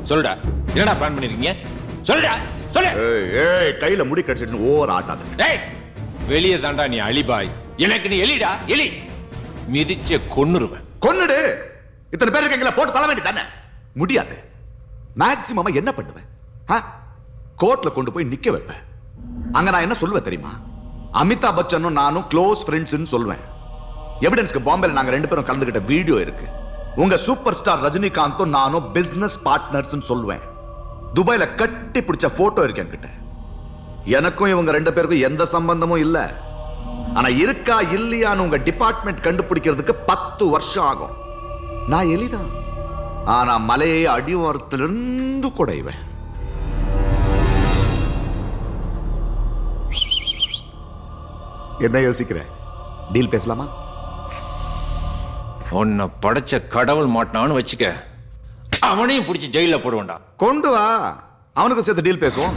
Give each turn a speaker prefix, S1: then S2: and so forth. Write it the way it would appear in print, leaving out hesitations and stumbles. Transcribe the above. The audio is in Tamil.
S1: சொல்டா, என்னடா பிளான் பண்ணிருக்கீங்க? சொல்டா, சொல்லு.
S2: ஏய் கையில முடி கடிச்சிட்டு ஓவர் ஆட்டாத.
S1: ஏய், வெளியே தாண்டா நீ அலிபாய், எனக்கு நீ எலிடா, எலி. மிதிச்ச கொன்னுருவேன்.
S2: கொன்னுடு. இத்தனை பேர் இருக்கீங்களா, போட்டு தள்ள வேண்டி தானே. முடியாது. மேக்சிமமா என்ன பண்ணுவேன்? கோர்ட்ல கொண்டு போய் நிக்க வைப்பேன். அங்க நான் என்ன சொல்லுவேன் தெரியுமா? அமிதாப் பச்சனும் நானும் க்ளோஸ் ஃப்ரெண்ட்ஸ்னு சொல்லுவேன். எவிடன்ஸ்க்கு பாம்பேல நாங்க 2 பேரும் கலந்துகிட்ட வீடியோ இருக்கு. உங்க சூப்பர் ஸ்டார் ரஜினிகாந்தும் நானும் பிசினஸ் பார்ட்னர்ஸ் சொல்லுவேன். துபாயில கட்டி பிடிச்ச போட்டோ இருக்கு என்கிட்ட. எனக்கும் இவங்க 2 பேருக்கும் எந்த சம்பந்தமும் இல்ல. ஆனா இருக்கா இல்லையான்னு உங்க டிபார்ட்மெண்ட் கண்டுபிடிக்கிறதுக்கு 10 வருஷம் ஆகும். நான் எளிதான். ஆனா மலையை அடிவாரத்திலிருந்து குடைவேன். என்ன யோசிக்கிற? டீல் பேசலாமா?
S1: உன்னை படைச்ச கடவுள் மாட்டான்னு வச்சுக்க, அவனையும் பிடிச்சி ஜெயில போடுவான்டா.
S2: கொண்டு வா, அவனுக்கு சேர்த்து டீல் பேசுவோம்.